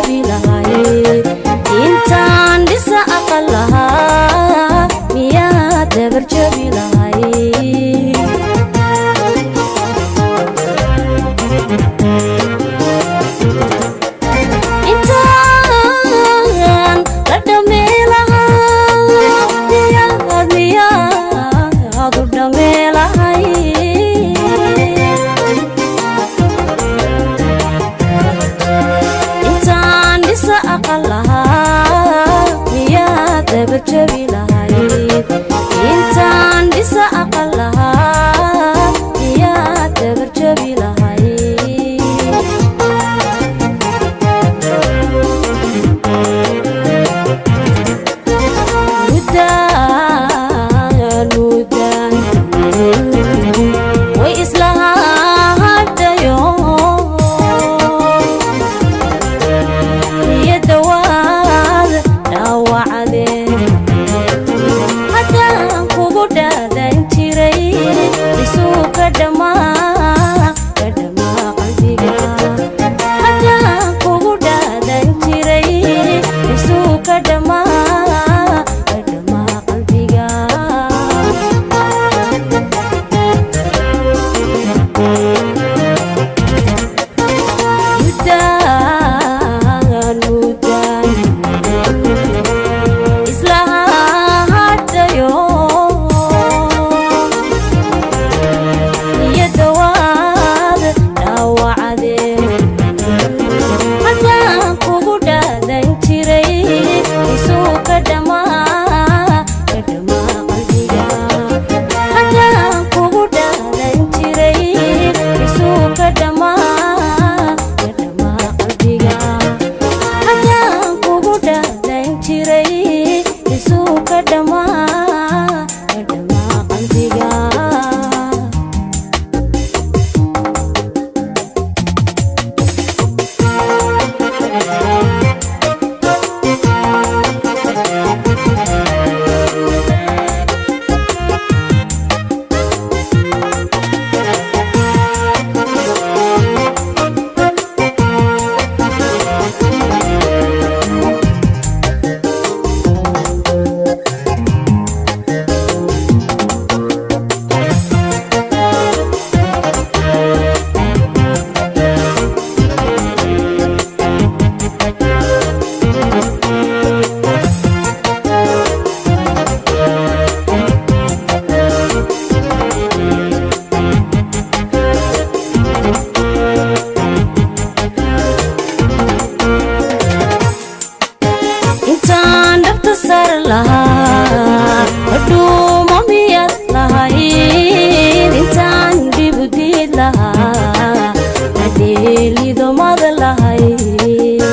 jabi lahayd intaan dhisa aqal lahaa miyaad dabar jabi lahayd intaan la dhamee lahaa miyaad u dhamee lahayd intaan dhisa aqal lahaa miyaad dabar jabi lahayd intaan dhisa aqal lahaa miyaad dabar jabi lahayd mudaan way islahadayo iyadawaad dhaawacdeen haddaan kugu dhaadan jiray isuu ka dhammaa qalbiga haddaan kugu dhaadan jiray isuu ka dhammaa qalbiga mudaan islahadayo iyadawaad dhaawacdeen haddaan kugu dhaadan jiray isuu ka dhammaa qalbiga haddaan kugu dhaadan jiray isuu ka dhammaa qalbiga haddaan kugu dhaadan jiray isuu ka dhammaa qalbiga intaan dhabta sar lahaa hadhuuma miyaad lahayd intaan dhibu diid lahaa hadheelido mada lahayd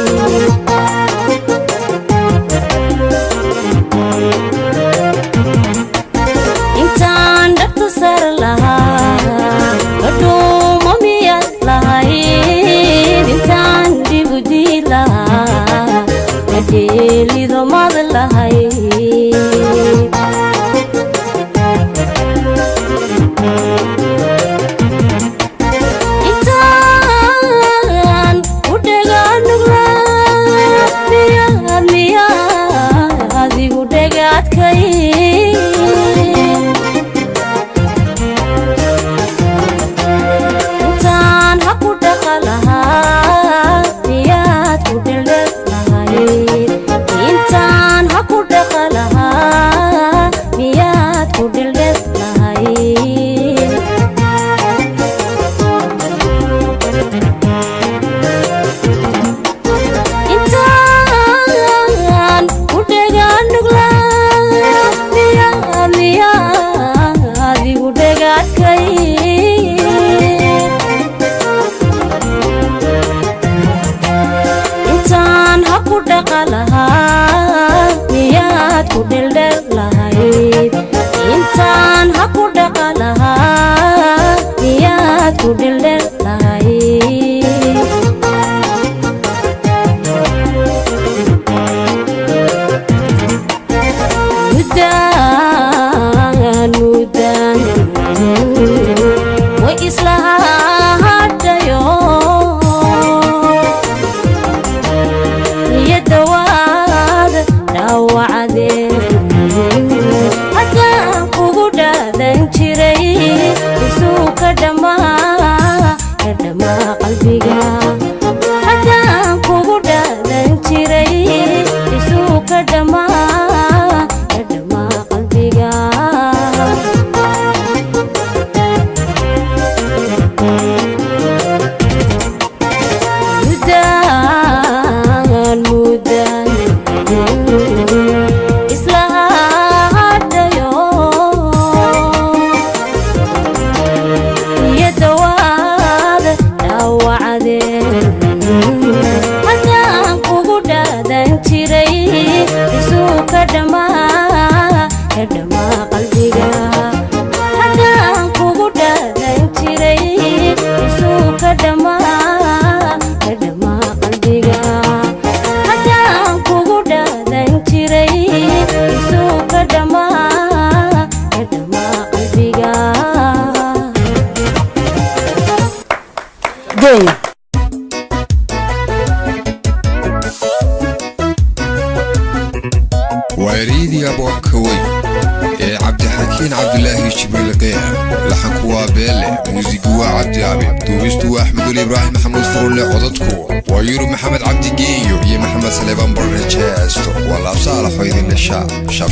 intaan dhabta sar lahaa hadhuuma miyaad lahayd intaan dhibu diid lahaa hadheelido mada lahayd intaan u dhagaa nuglaa miyaad igu dhagaadkay intaan ha ku dhaqa lahaa miyaad ku dheldhel lahayd intaan ha ku dhaqa lahaa miyaad ku dheldhel lahayd intaan u dhagaa nuglaa miyaad igu dhagaadkay intaan ha ku dhaqa lahaa miyaad ku dheldhel lahayd intaan ha ku dhaqa lahaa miyaad ku dheldhel lahayd mudaan way islahadayo وعريدي أبو كوي عبد الحكيم عبد الله شبيل قيام لحنكوا بيلي موسيقوا عبد عبيب دوبستوا أحمد إبراهيم محمود فرولي عضتكو ويورو محمد عبد جيو يا محمد سليمان برجاستو والله صالح ويدين الشاب شاب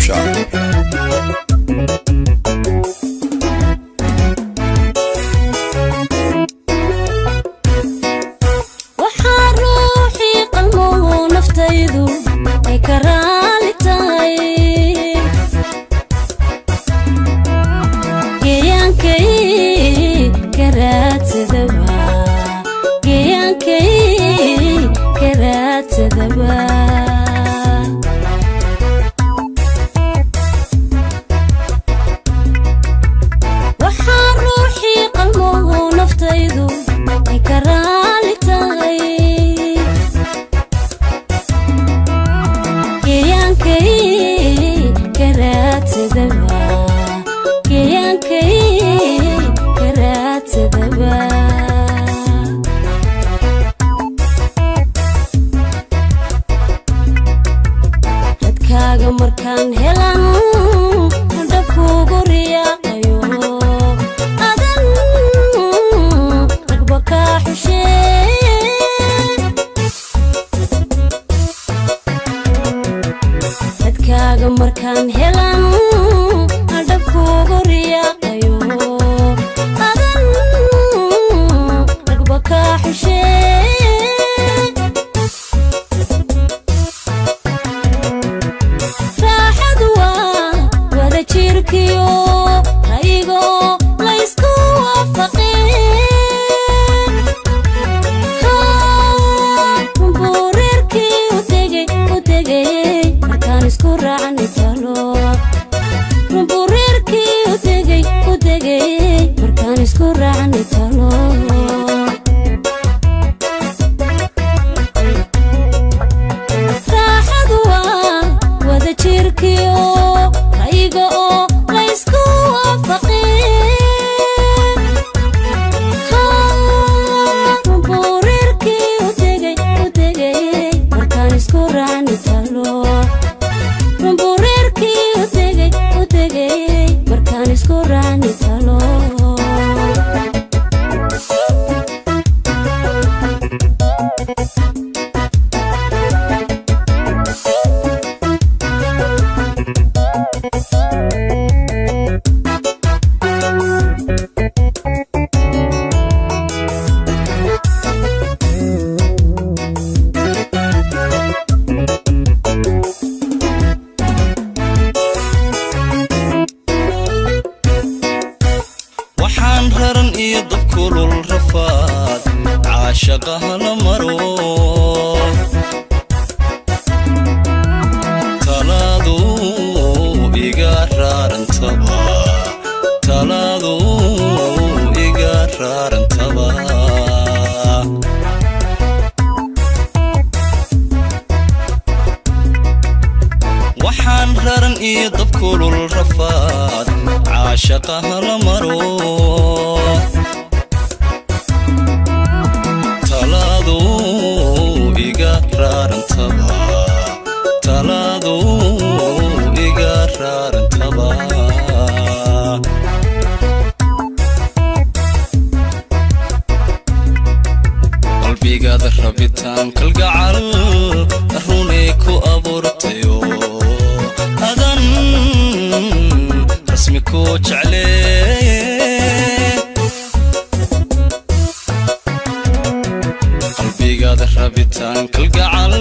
qalbigaada rabitaan kalgacal runay ku abuurtayo kalgacal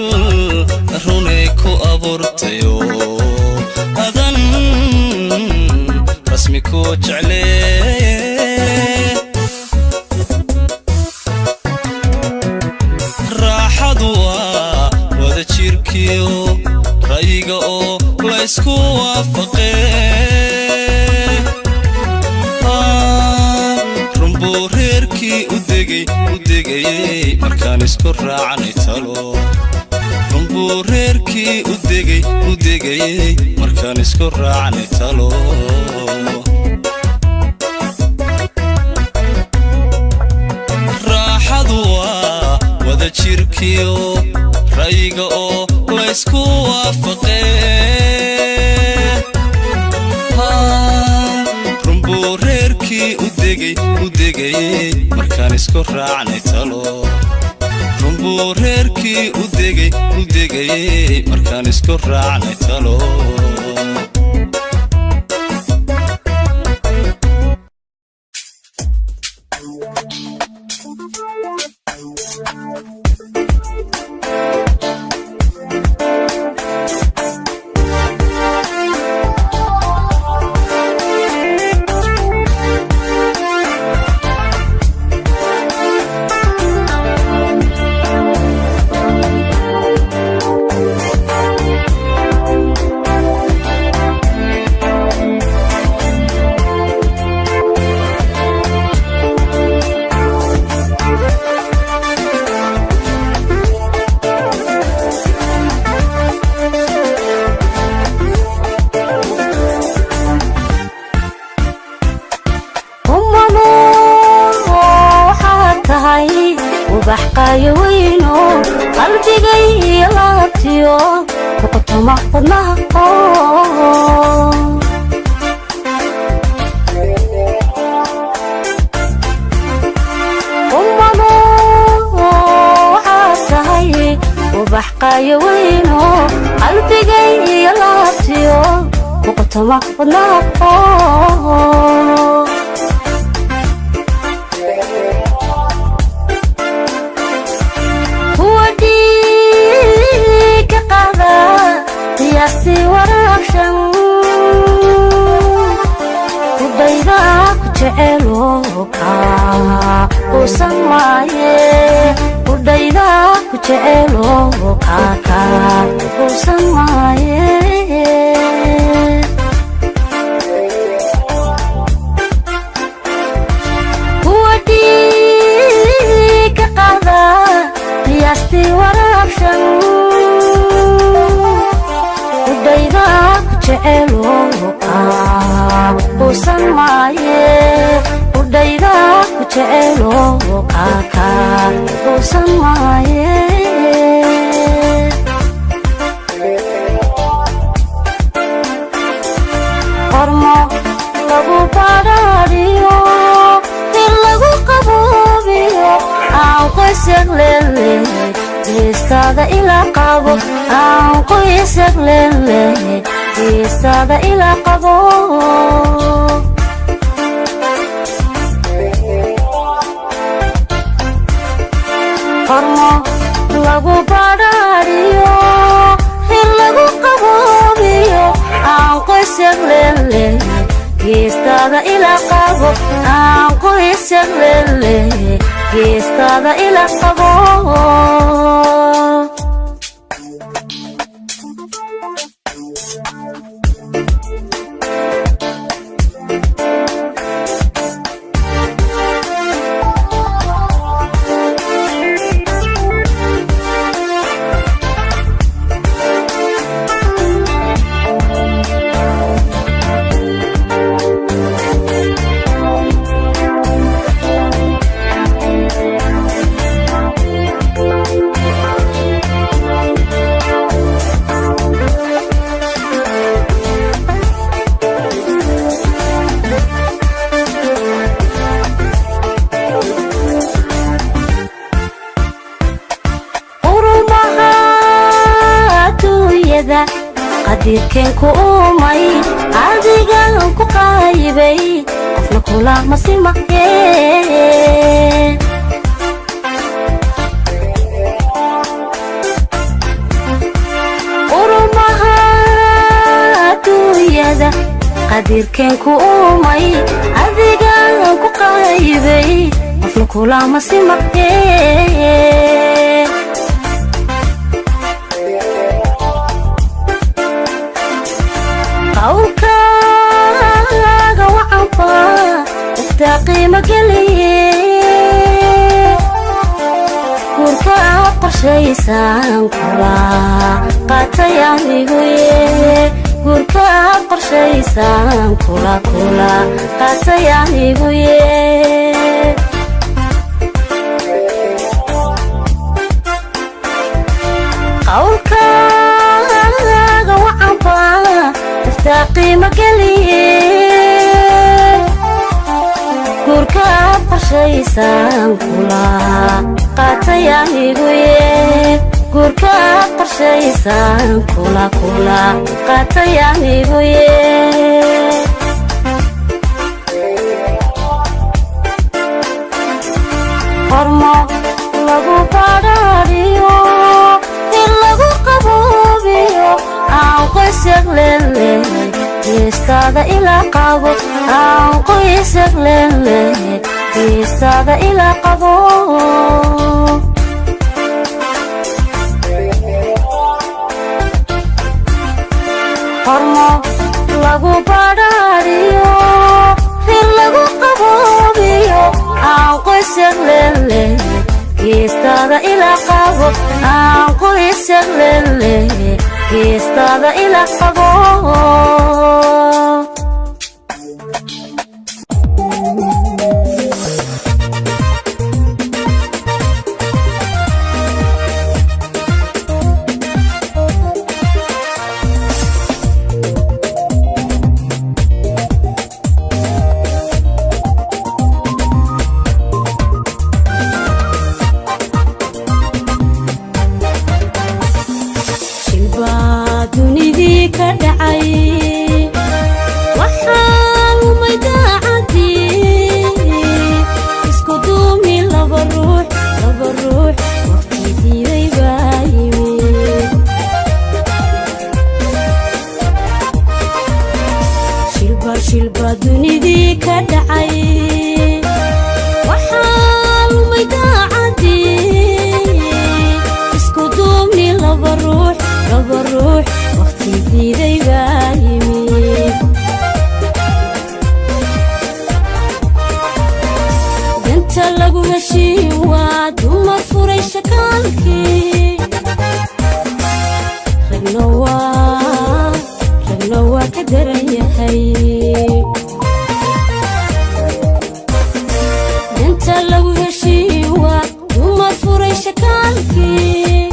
runay ku abuurtayo adan rasmi ku jeclee raaxadu waa wada jirkiyo ra'yiga oo la isku waafaqee runbuu reerkii u degayey markaan isku raacnay talo runbuu reerkii u degayey markaan isku raacnay talo raaxadu waa wada jirkiyo ra'yiga oo la isku waafaqee runbuu reerkii u degayey markaan isku raacnay talo runbuu reerkii u degayey markaan isku raacnay talo وبحقايوينو قلبي جاي لاتيو وقت ما قدناها أمانو حاسهاي وبحقايوينو قلبي جاي لاتيو وقت ما قدناها قياسي ورافشن وبيضاك جعلوكا وسمايه وبيضاك جعلوكا وسمايه وديك قاضى قياسي ورافشن وديداك جعلوكا وسمايه وديداك جعلوكا وسمايه قرمو لغو باراريو دير لغو قبوبيو قيسك للي جيستادا إلا قبو قيسك للي جيستادا إلا قبو قرمو لغو باراريو دير لغو قبوبيو قيسك للي جيستادا إلا قبو قيسك للي جيستادا إلا قبو قديركن كومي عاديغان كو قايبي قفنا كولا مسيمكين qadirkeen ku uumay adigaan ku qaybay qofna kulama simaqee qawlkaaga wacanba iftaa qiimo geliye gurka qorshaysan kula qaatay aniguye gurka qorshaysan kula qaatay aniguye qawlkaaga wacanba iftaa qiimo geliye gurka qorshaysan kula qaatay aniguye gurka qorshaysan kula qaatay aniguye hormo lagu badhaadhiyo in lagu qaboobiyo aan qoysag leelehay geestaada ilaa qabo aan qoysag leelehay geestaada ilaa qabo hormo lagu badhaadhiyo in lagu qaboobiyo aan qoysag leelehay geestaada ilaa qabo aan qoysag leelehay geestaada ilaa qabo dunidii ka dhacay waxaan umay daacadii isku duumi laba ruux waqtigiiday baa yimid shilba dunidii ka dhacay waxaan umay daacadii isku duumi laba ruux waqtigiiday baa yimid danta lagu heshiin waa dumar furay shakaalkii ragna waa ka daran yahay danta lagu heshiin waa dumar furay shakaalkii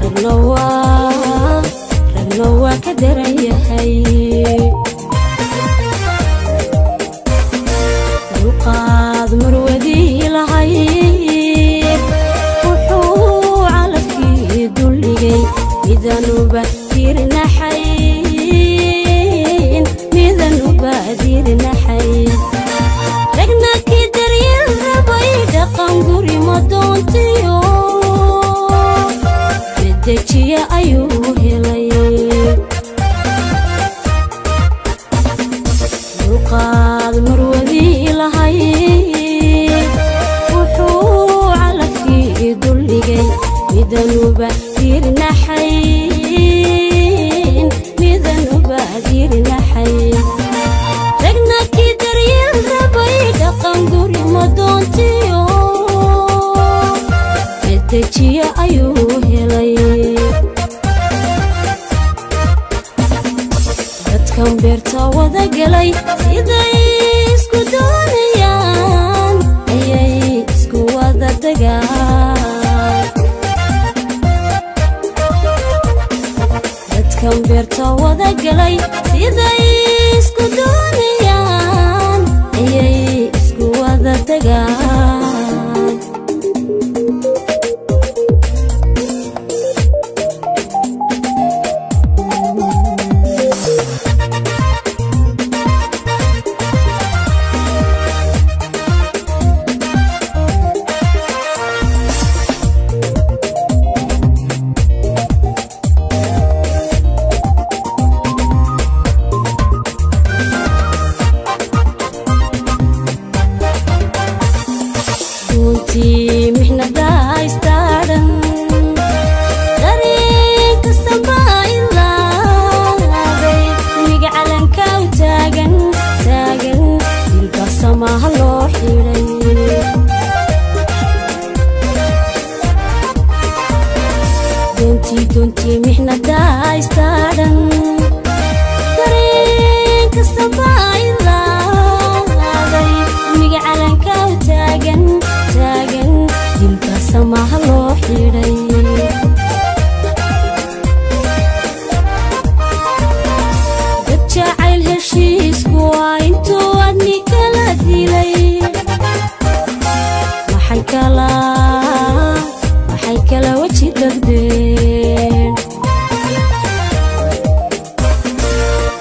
ragna waa ka daran yahay dulqaad marwadii lahayd wuxuu calafkii duldhigay midanuba dirnaxayn ragna kii daryeel rabay dhaqan guri ma doontiyo dejiye ayuu helay dulqaad marwadii lahayd wuxuu calafkii duldhigay midanuba dirnaxayn ragna kii daryeel rabay dhaqan guri ma doontiyo dejiye ayuu helay dadkan beerta wada galay siday isku doonayaan ayay isku wada degaan dadkan beerta wada galay siday isku doonayaan ayay isku wada degaan دونتي محنا دايستادن درين كسباي لاغي ميغا علنكا تاغن دلكا سماها لو خيري جعل هشيسكو انتو ادني كلا ديلي maxay kala waji dagdeen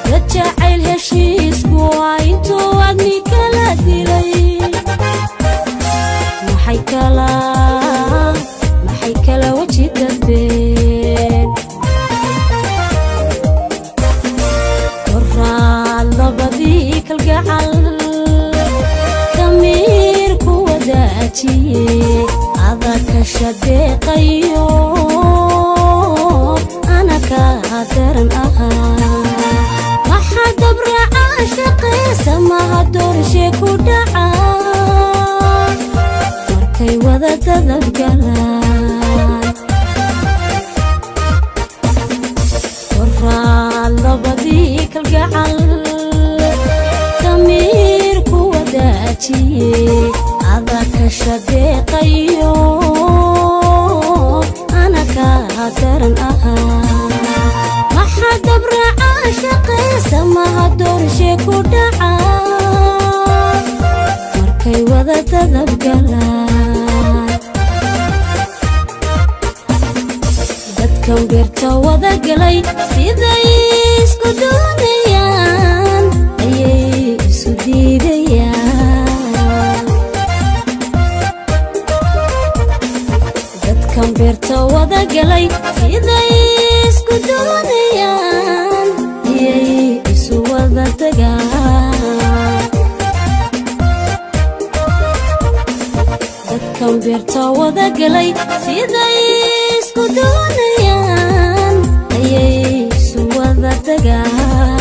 dad jacayl heshiisku waa intuu adni kala dilay maxay kala waji dagdeen qoraal labadii kalgacal damiirku wadaajiye adaka shadeeqayo ana ka daran ahaa maxaa dabra caashiqiisa maha doorshe ku dhaca markay wada dadabgalaan qoraal labadii kalgacal damiirku wadaajiye adaka shadeeqayo ana ka daran ahaa maxaa dabra caashiqiisa maha doorshe ku dhaca markay wada dadabgalaan dadkan beerta wada galay siday isku doonayaan ayay isu diidayaan dadkan beerta wada galay siday isku doonayaan ayay isu wada tagaan dadkan beerta wada galay siday isku doonayaan ayay isu wada tagaan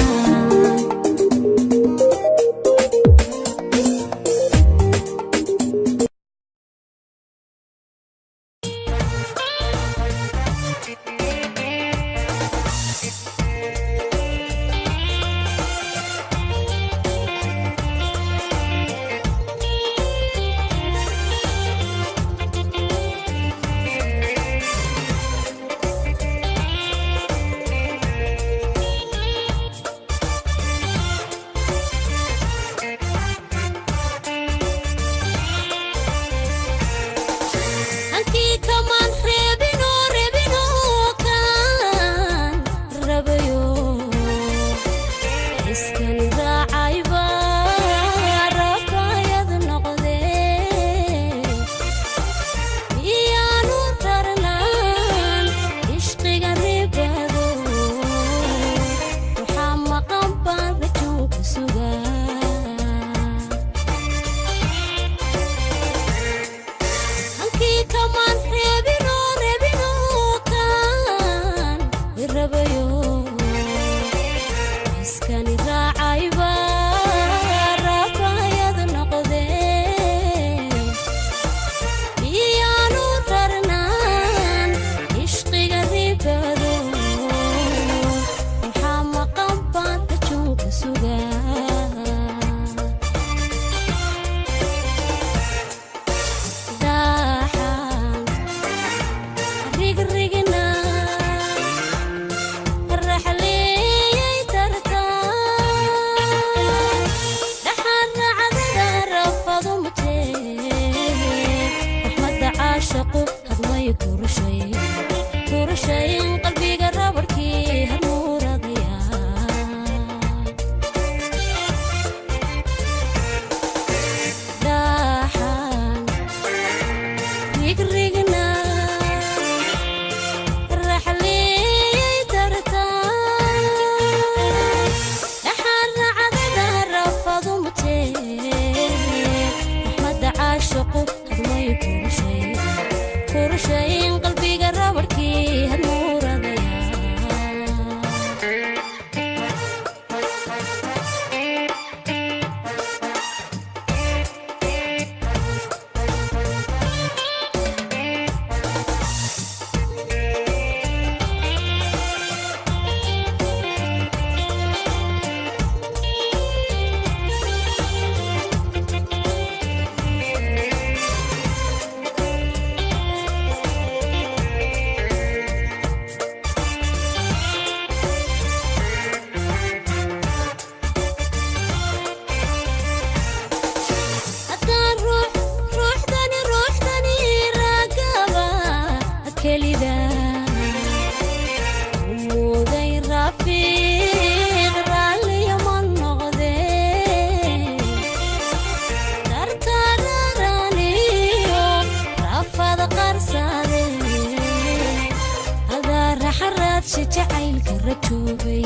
raxaraad jacaylka rajoobay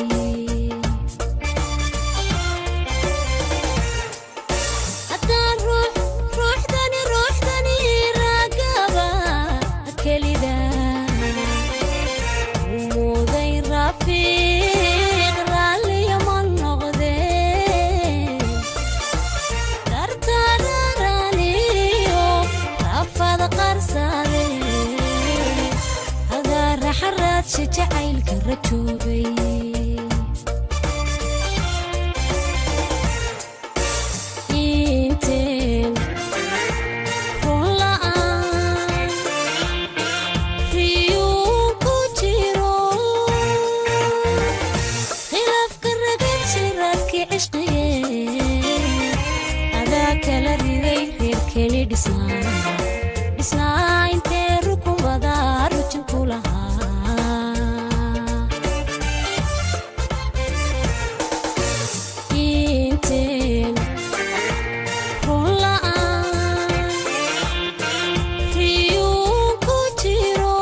haddaan ruuxdani raagaba kelida umuuday rafiiq raalliya ma noqdee dartararaniyo rafad qarsade hadaa raxaraad jacaylka rajoobay dhisnaa intee rukunbada rujin ku lahaa inteen run la'aan riyuun ku jiro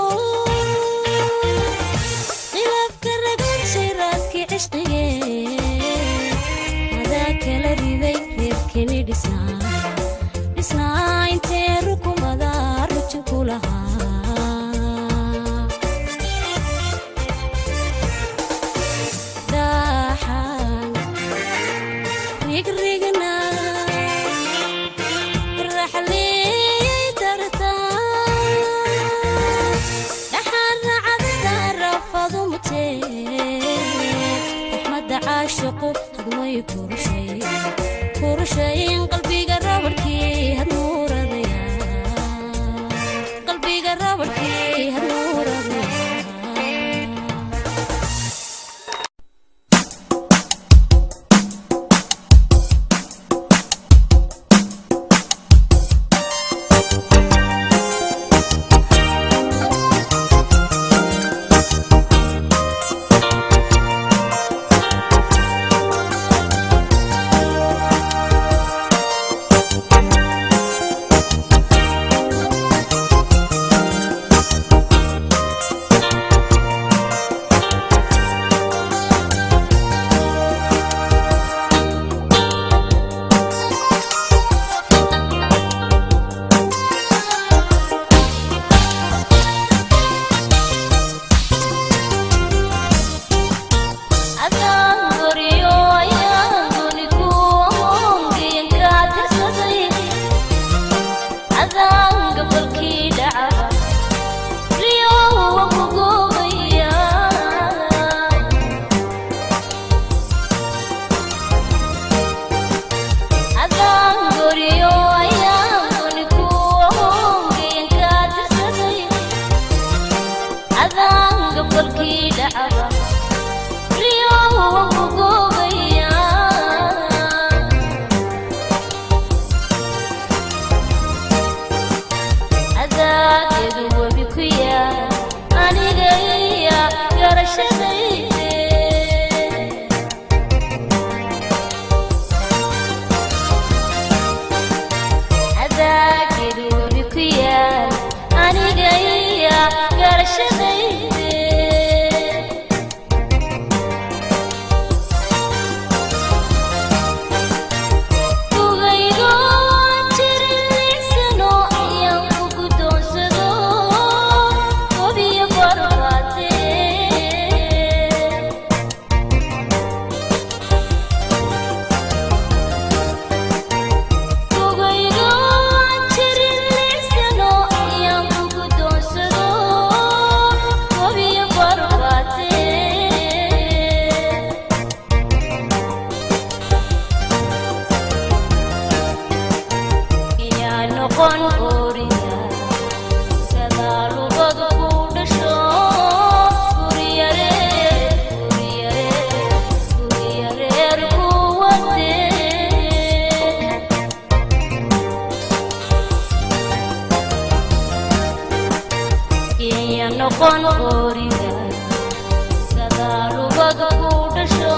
khilaafka ragan shiraadkii cishqigee adaa kala riday reerkeni dhisnaa intee rukumada rujin ku lahaa daxan rigrigna raxliyay dartaan dhaxan racadda rafadu mutee raxmadda caashiqu hadmay kurushayn qalbiga rabarkii hadnuuradaya qalbiga rabarkii hadnuuradaya noqon qoriga gadaalubaga ku dhasho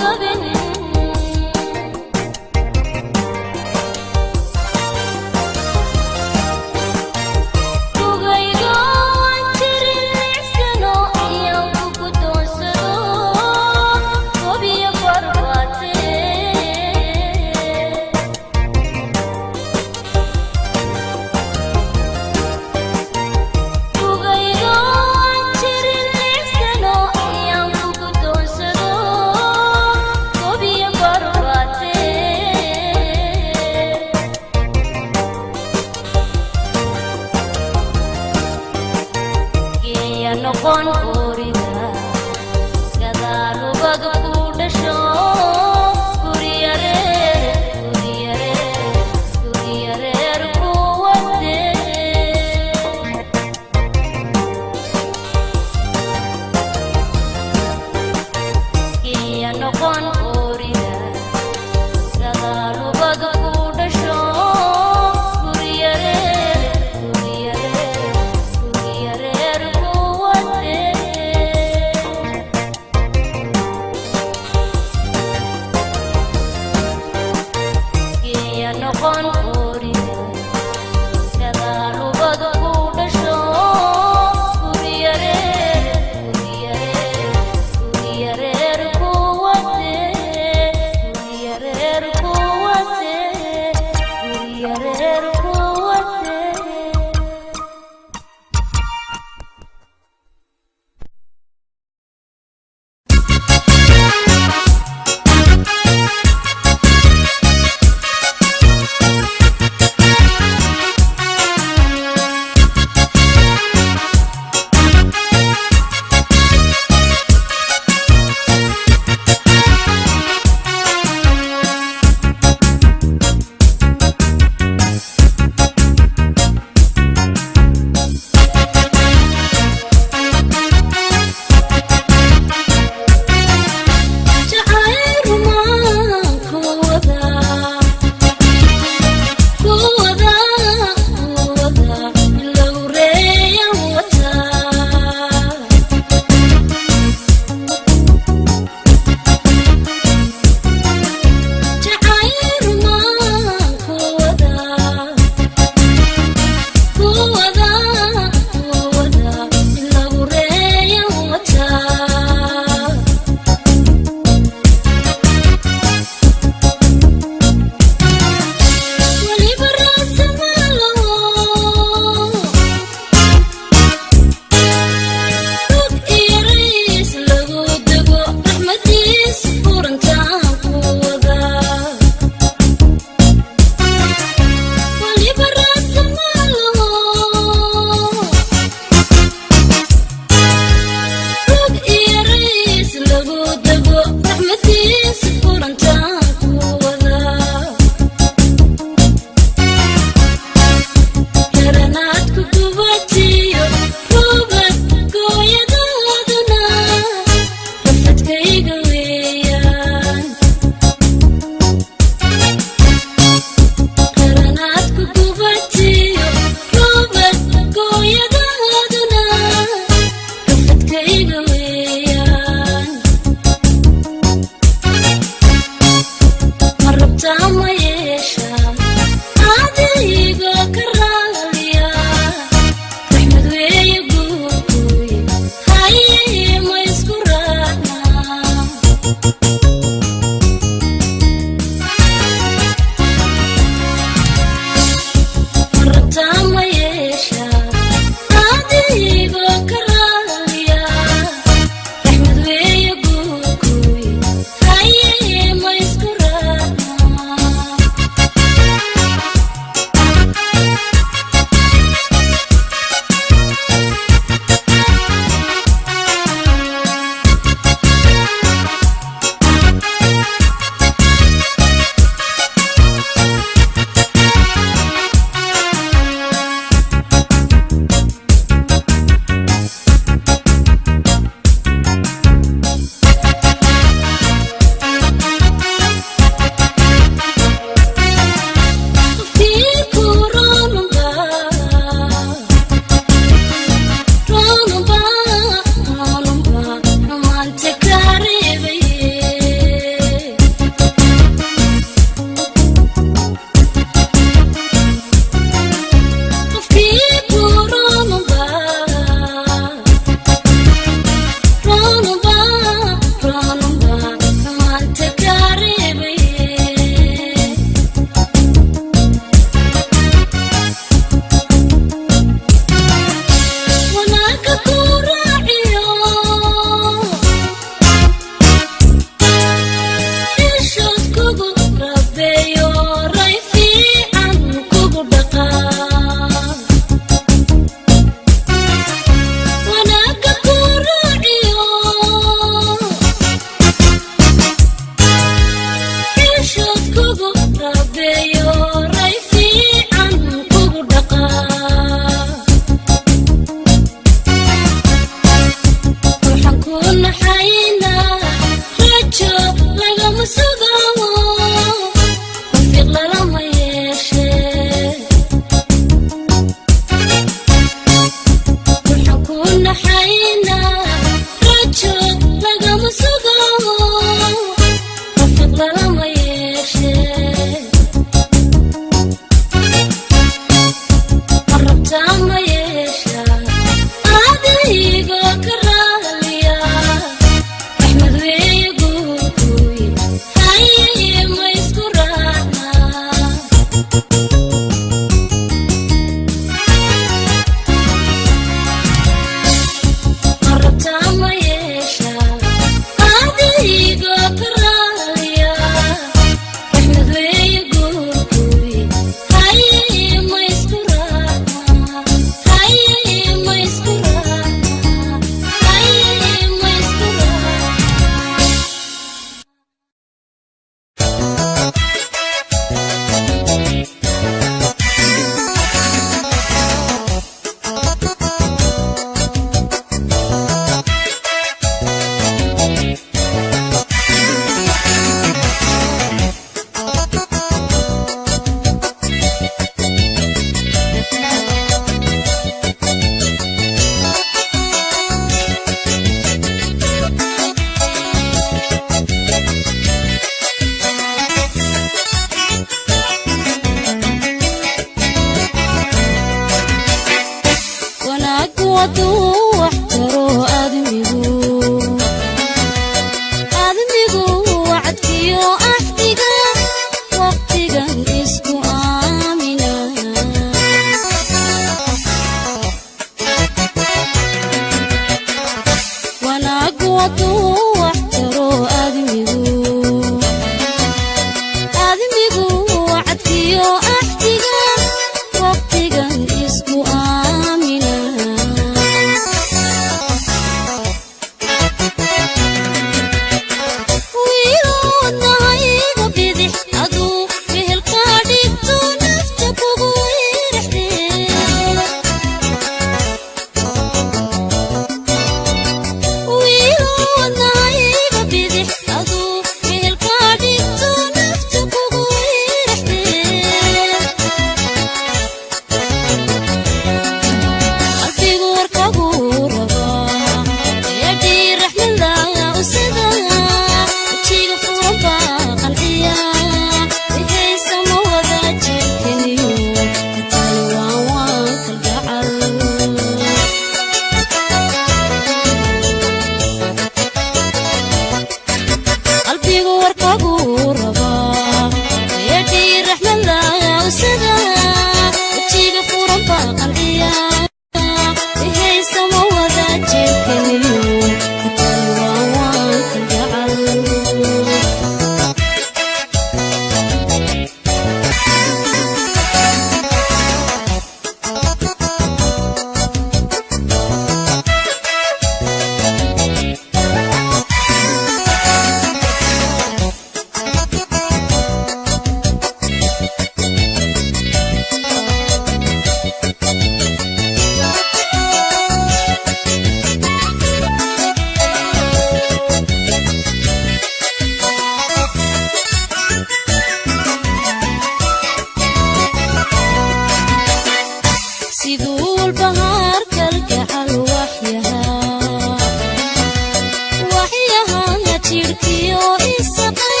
isaqay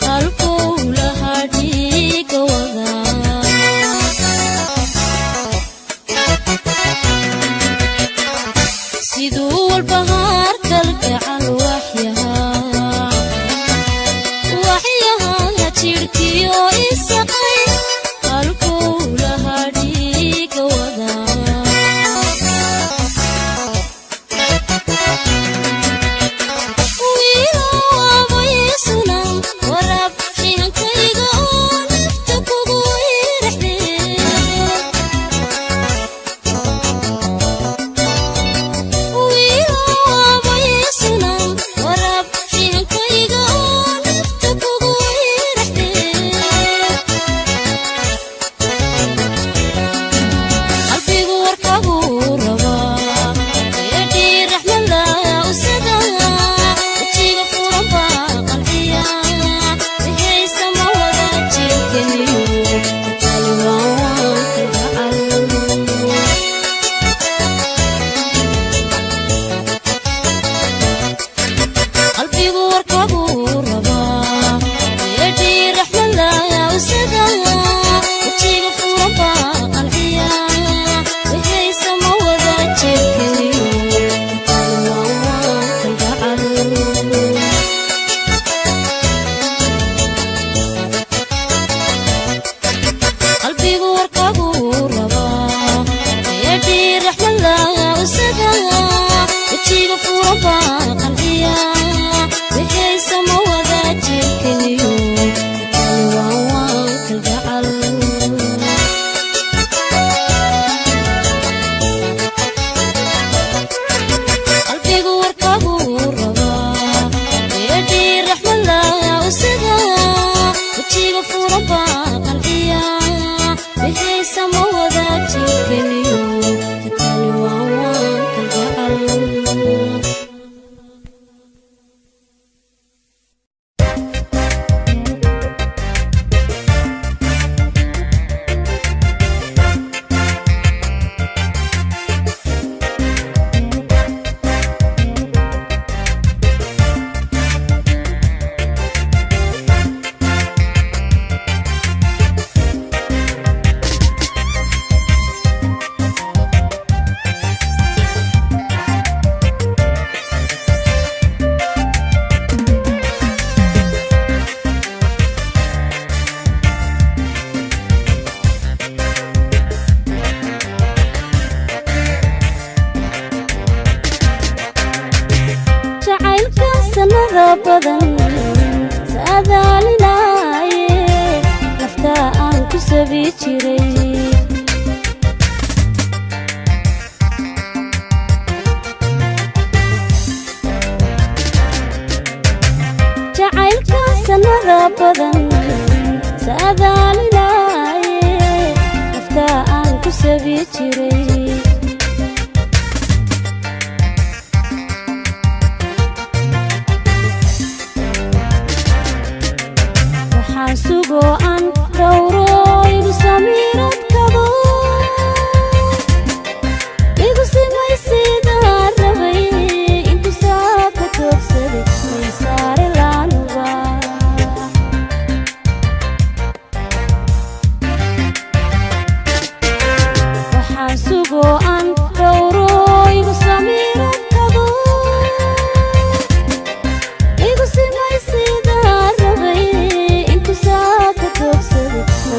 halkuu lahaa dhiiga wadaa siduu walbahaar kalgacal waxyahaa jirhkiyo isaqay halkuu lahaa dhiiga wadaa wiilaabaysuna waraab xihankayga oo nafta kugu iraxdee wiilaabaysuna waraab xihankayga oo nafta kugu iraxdee qalbigu warkabuu rabaa eedhii raxmada usada wajiga furan baa qalciya wixaysa ma wada jirkeniyo taliwaan qalbigu warkabuu rabaa eedhii raxmada usada wajiga furan baa qalciya wixaysa ma wada jirkeniyo taliwaan kalgacal qalbigu warkabuu rabaa eedhii raxmada usada wajiga furan baa qalciya wixaysa ma wada jirkeniyo taliwaan kalgacal qalbigu warkabuu rabaa eedhii raxmada usada wajiga furan baa qalciya wixaysa ma wada jirkeniyo taliwaan kalgacal jacaylka sanada badan saadaalinaaye nafta aan ku sabi jiray jacaylka sanada badan saadaalinaaye nafta aan ku sabi jiray waxaan sugoo aan dhowro igu samiiradkado igu simaysidaan rabay intu saa ka toogsaday may saare laanuba waxaan sugoo aan dhowro igu samiiradkado igu simaysidaan rabay intu saa ka toogsaday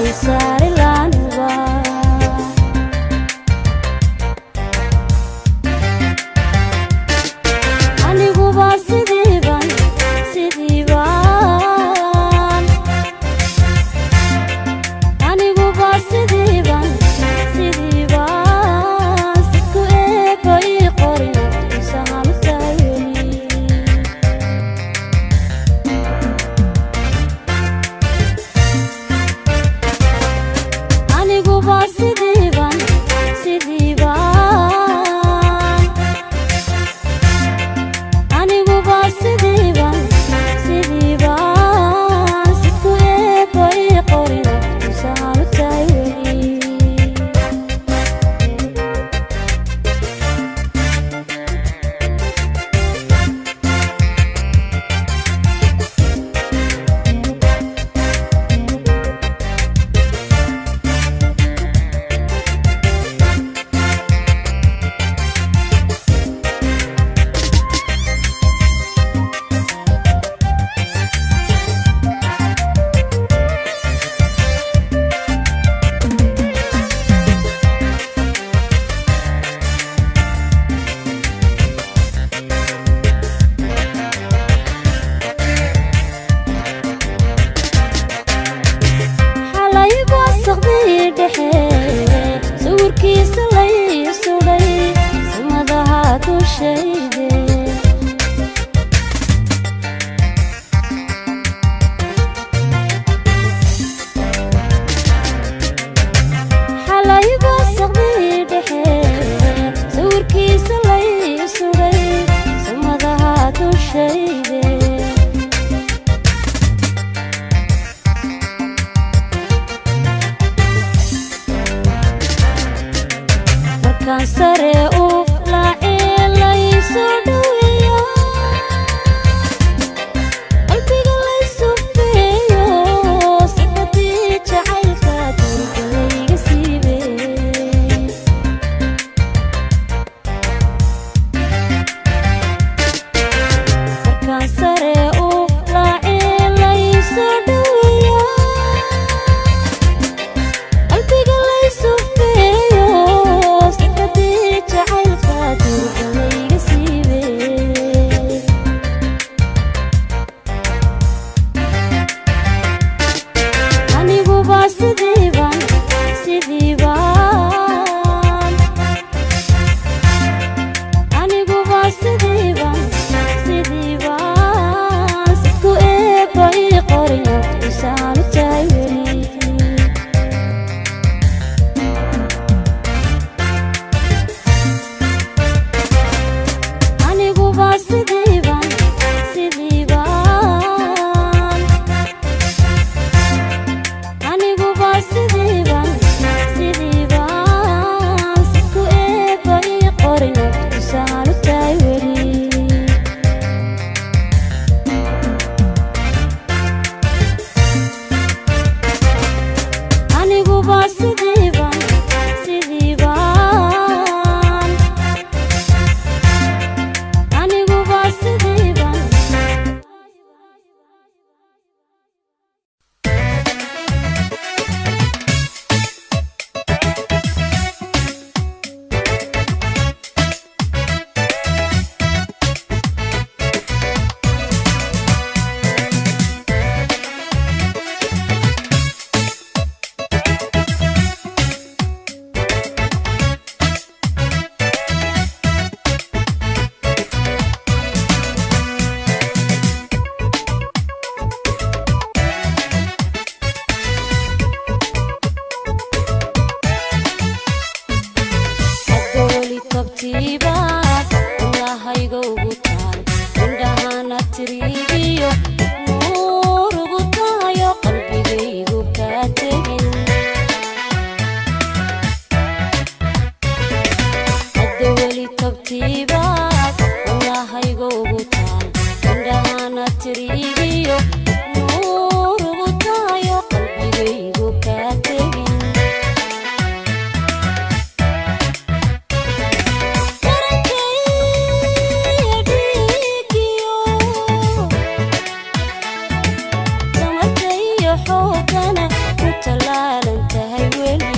talaalan tahay weli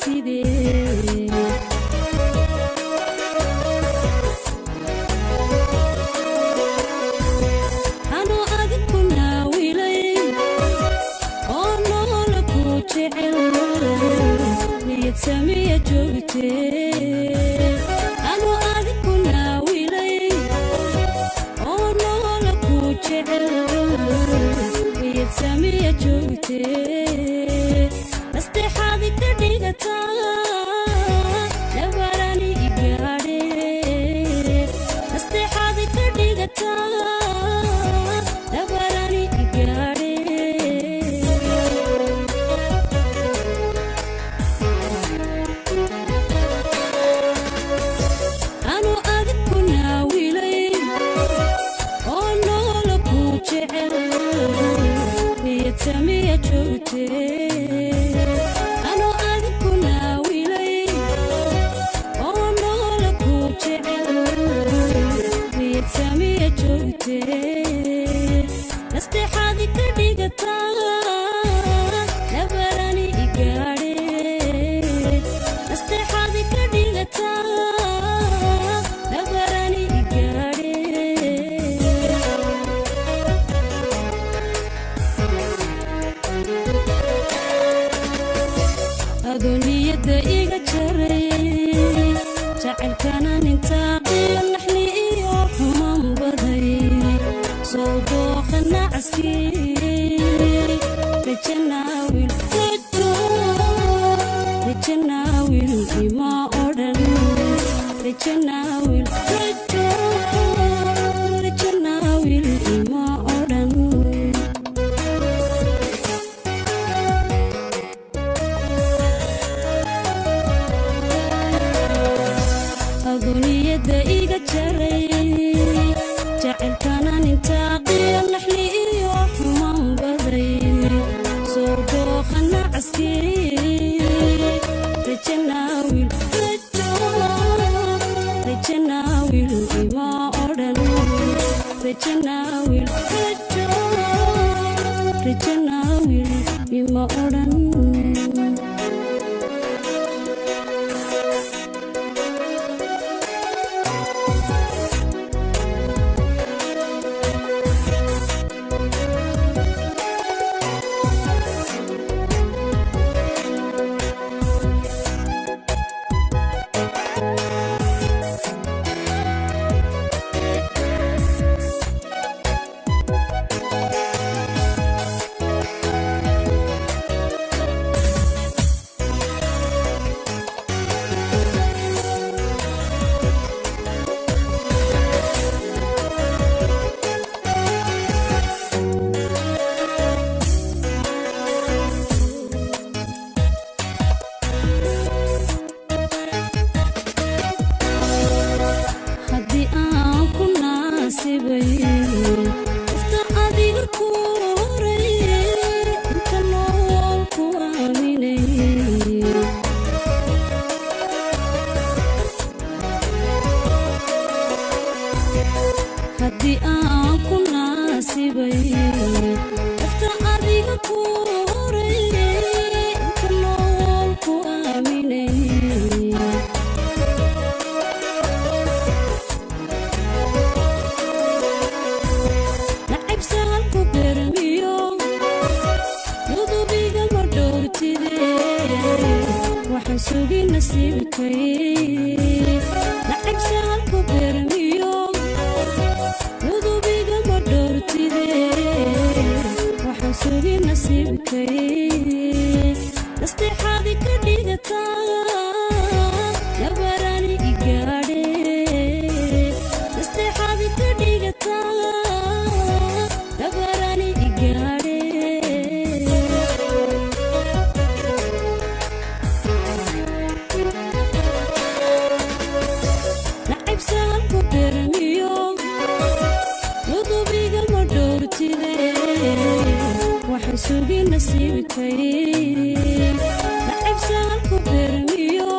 sidee jecel niyad samiya joogtee anuu adiku naawilay oo noola ku jecel niyad samiya joogtee nasteexaadi ka dhigataa nabarani igaadhe nasteexaadi ka dhigataa nabarani igaadhe anuu adiku naawilay oo noola ku jecel niyad samiya joogtee anuu adiku naawilay oo noola ku jecel niyad samiya joogtee nasteexaadi ka dhigataa nabarani igaadhe nasteexaadi ka dhigataa nabarani igaadhe adoo niyadda iga jaray jacaylkana nintaaqiyo naxli iyo xumaan baday soo dooqa nacaskii rajanaawil rajanaawil ima odhan rajanaawil rajanaawil ima odhan aduniyada iga jaray jacaylkana nintaaqiyo naxli iyo xumaan baday soo dooqa nacaskii rajanaawil rajanaawil ima odhan rajanaawil rajanaawil ima odhan haddii aan ku naasibay qofta adiga ku horay inta nool ku aaminay haddii aan ku naasibay qofta adiga ku horay inta nool ku aaminay nacabsahalku bermiyo nudubiga ma dhowrtide waxaan sugi nasiibkay nacabsahalku bermiyo nudubiga ma dhowrtide waxaan sugi nasiibkay nasteexaadi ka dhigataa nabarani igaadhe nasteexaadi ka dhigataa nabarani igaadhe nacabsahalku bermiyo nudubiga ma dhowrtide waxaan sugi nasiibkay nacabsahalku bermiyo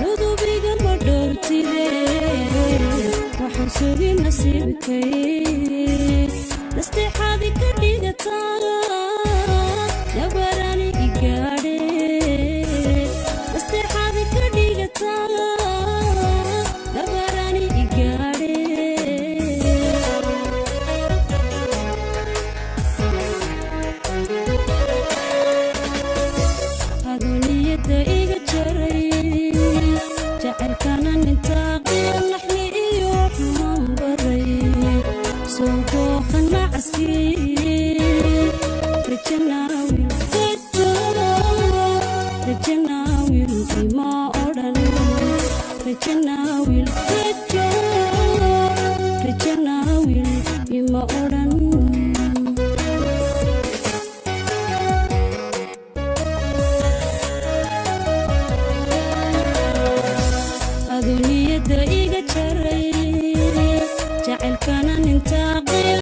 nudubiga ma dhowrtide waxaan sugi nasiibkay nasteexaadi ka dhigataa nabarani igaadhe nasteexaadi ka dhigataa nabarani igaadhe wada